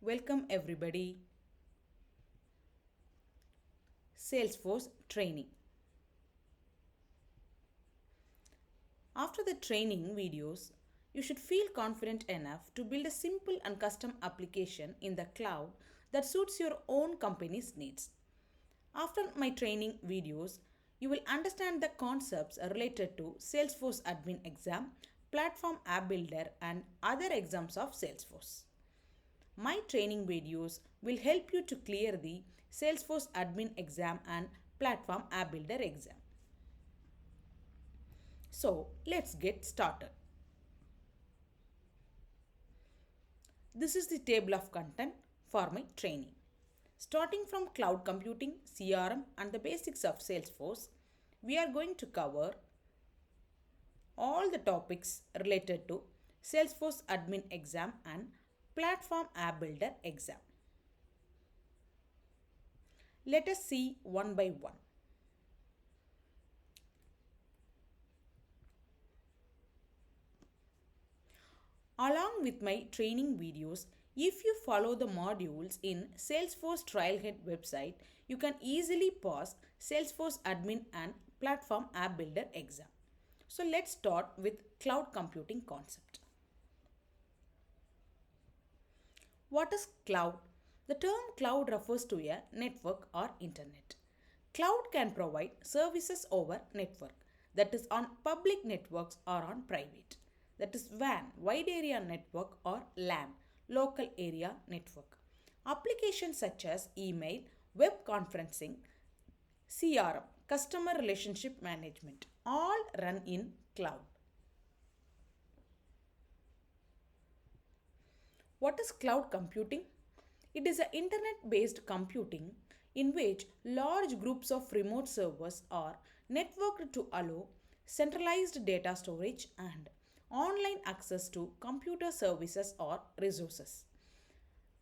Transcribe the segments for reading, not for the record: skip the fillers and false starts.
Welcome everybody. Salesforce training. After the training videos, you should feel confident enough to build a simple and custom application in the cloud that suits your own company's needs. After my training videos, you will understand the concepts related to Salesforce Admin Exam, Platform App Builder, and other exams of Salesforce. My training videos will help you to clear the Salesforce Admin Exam and Platform App Builder exam. So, let's get started. This is the table of content for my training. Starting from cloud computing, CRM, and the basics of Salesforce, we are going to cover all the topics related to Salesforce Admin Exam and Platform App Builder exam. Let us see one by one. Along with my training videos, if you follow the modules in Salesforce Trailhead website, you can easily pass Salesforce Admin and Platform App Builder exam. So let's start with cloud computing concept. What is cloud? The term cloud refers to a network or internet. Cloud can provide services over network, that is on public networks or on private, that is WAN, wide area network, or LAN, local area network. Applications such as email, web conferencing, CRM, customer relationship management, all run in cloud. What is cloud computing? It is an internet based computing in which large groups of remote servers are networked to allow centralized data storage and online access to computer services or resources.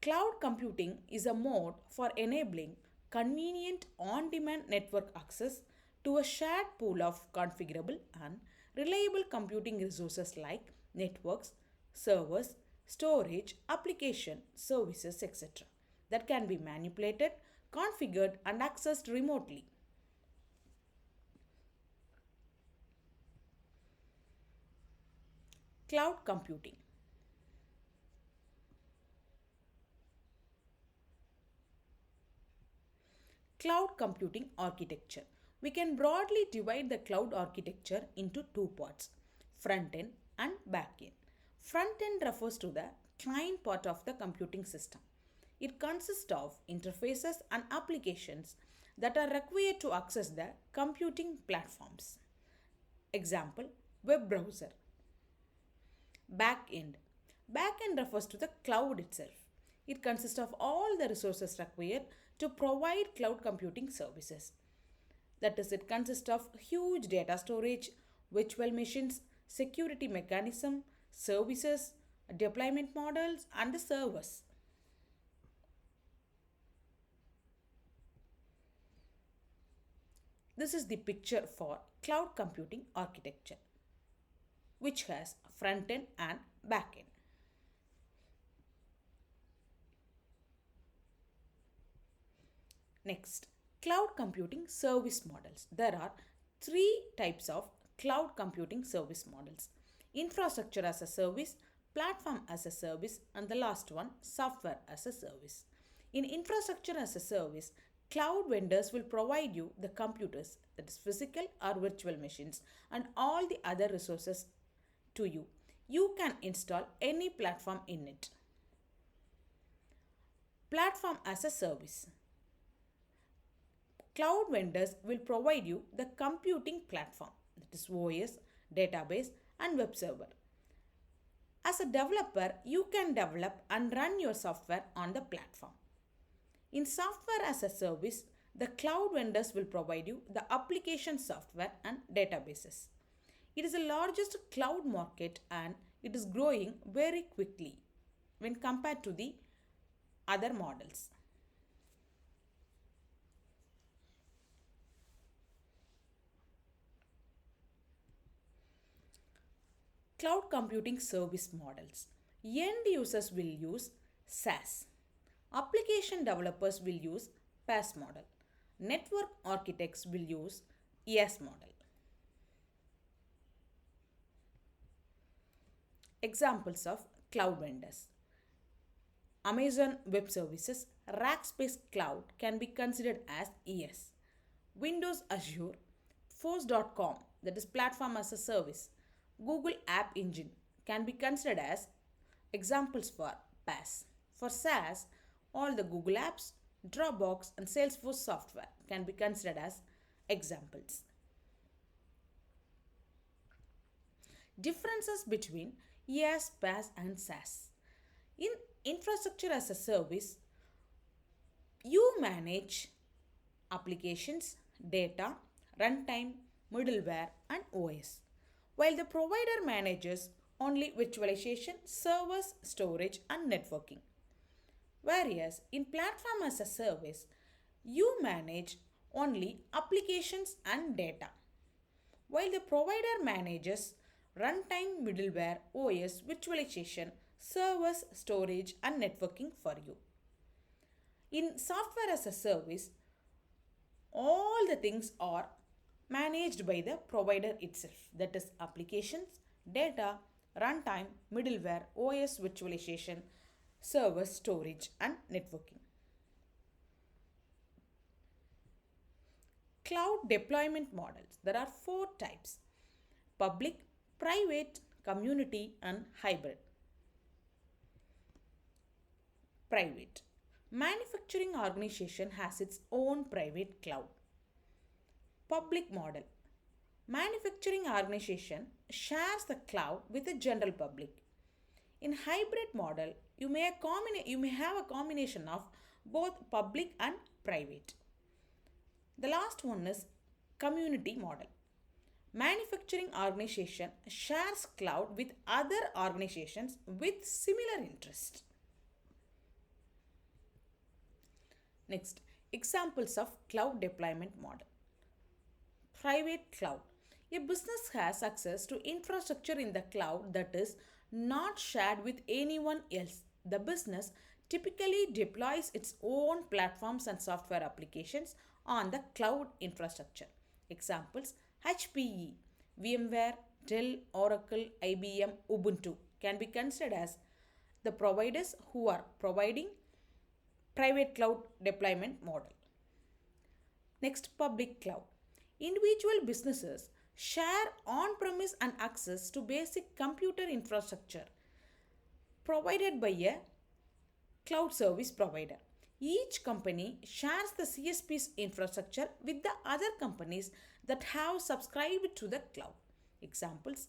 Cloud computing is a mode for enabling convenient on demand network access to a shared pool of configurable and reliable computing resources like networks, servers, storage, application, services, etc., that can be manipulated, configured, and accessed remotely. Cloud computing. Cloud computing architecture. We can broadly divide the cloud architecture into two parts, front end and back end. Front end refers to the client part of the computing system. It consists of interfaces and applications that are required to access the computing platforms. Example, web browser. Back end. Back end refers to the cloud itself. It consists of all the resources required to provide cloud computing services. That is, it consists of huge data storage, virtual machines, security mechanism, services, deployment models, and the servers. This is the picture for cloud computing architecture, which has front end and back end. Next, cloud computing service models. There are three types of cloud computing service models: infrastructure as a service, platform as a service, and the last one, software as a service. In infrastructure as a service, cloud vendors will provide you the computers, that is physical or virtual machines, and all the other resources to you. You can install any platform in it. Platform as a service. Cloud vendors will provide you the computing platform, that is OS, database, and web server. As a developer, you can develop and run your software on the platform. In software as a service, the cloud vendors will provide you the application software and databases. It is the largest cloud market and it is growing very quickly when compared to the other models. Cloud computing service models. End users will use SaaS. Application developers will use PaaS model. Network architects will use ES model. Examples of cloud vendors. Amazon Web Services, Rackspace Cloud can be considered as ES. Windows Azure, Force.com, that is platform as a service. Google App Engine can be considered as examples for PaaS. For SaaS, all the Google Apps, Dropbox, and Salesforce software can be considered as examples. Differences between ES, PaaS, and SaaS. In infrastructure as a service, you manage applications, data, runtime, middleware, and OS, while the provider manages only virtualization, servers, storage, and networking. Whereas in platform as a service, you manage only applications and data, while the provider manages runtime, middleware, OS, virtualization, servers, storage, and networking for you. In software as a service, all the things are managed by the provider itself, that is applications, data, runtime, middleware, OS, virtualization, servers, storage, and networking. Cloud deployment models. There are four types: public, private, community, and hybrid. Private. Manufacturing organization has its own private cloud. Public model. Manufacturing organization shares the cloud with the general public. In hybrid model, you may have a combination of both public and private. The last one is community model. Manufacturing organization shares cloud with other organizations with similar interest. Next, examples of cloud deployment model. Private cloud. A business has access to infrastructure in the cloud that is not shared with anyone else. The business typically deploys its own platforms and software applications on the cloud infrastructure. Examples: HPE, VMware, Dell, Oracle, IBM, Ubuntu can be considered as the providers who are providing private cloud deployment model. Next, public cloud. Individual businesses share on-premise and access to basic computer infrastructure provided by a cloud service provider. Each company shares the CSP's infrastructure with the other companies that have subscribed to the cloud. Examples: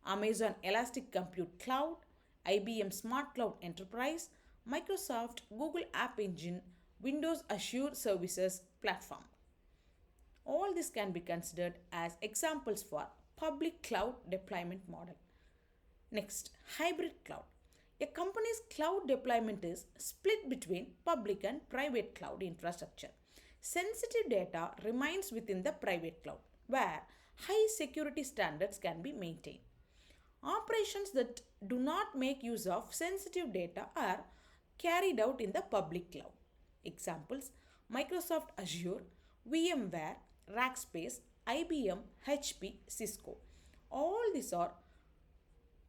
Amazon Elastic Compute Cloud, IBM Smart Cloud Enterprise, Microsoft Google App Engine, Windows Azure Services Platform. All this can be considered as examples for public cloud deployment model. Next, hybrid cloud. A company's cloud deployment is split between public and private cloud infrastructure. Sensitive data remains within the private cloud, where high security standards can be maintained. Operations that do not make use of sensitive data are carried out in the public cloud. Examples: Microsoft Azure, VMware, Rackspace, IBM, HP, Cisco. All these are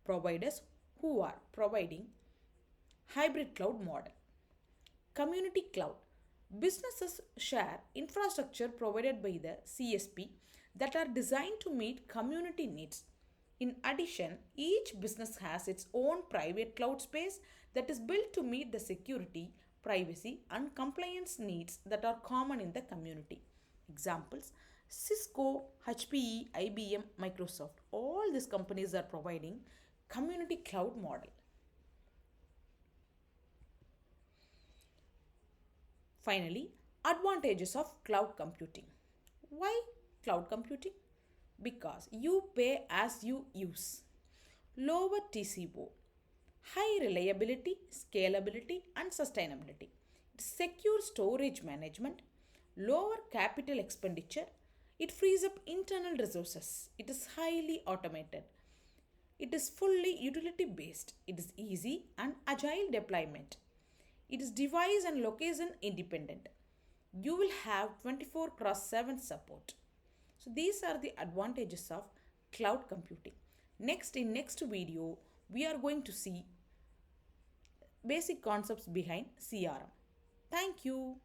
providers who are providing hybrid cloud model. Community cloud. Businesses share infrastructure provided by the CSP that are designed to meet community needs. In addition, each business has its own private cloud space that is built to meet the security, privacy, and compliance needs that are common in the community. Examples: Cisco, HPE, IBM, Microsoft. All these companies are providing community cloud model. Finally, advantages of cloud computing. Why cloud computing? Because you pay as you use. Lower TCO, high reliability, scalability, and sustainability. Secure storage management, lower capital expenditure. It frees up internal resources. It is highly automated. It is fully utility based. It is easy and agile deployment. It is device and location independent. You will have 24 cross 7 support. So these are the advantages of cloud computing. Next, in next video, we are going to see basic concepts behind CRM. Thank you.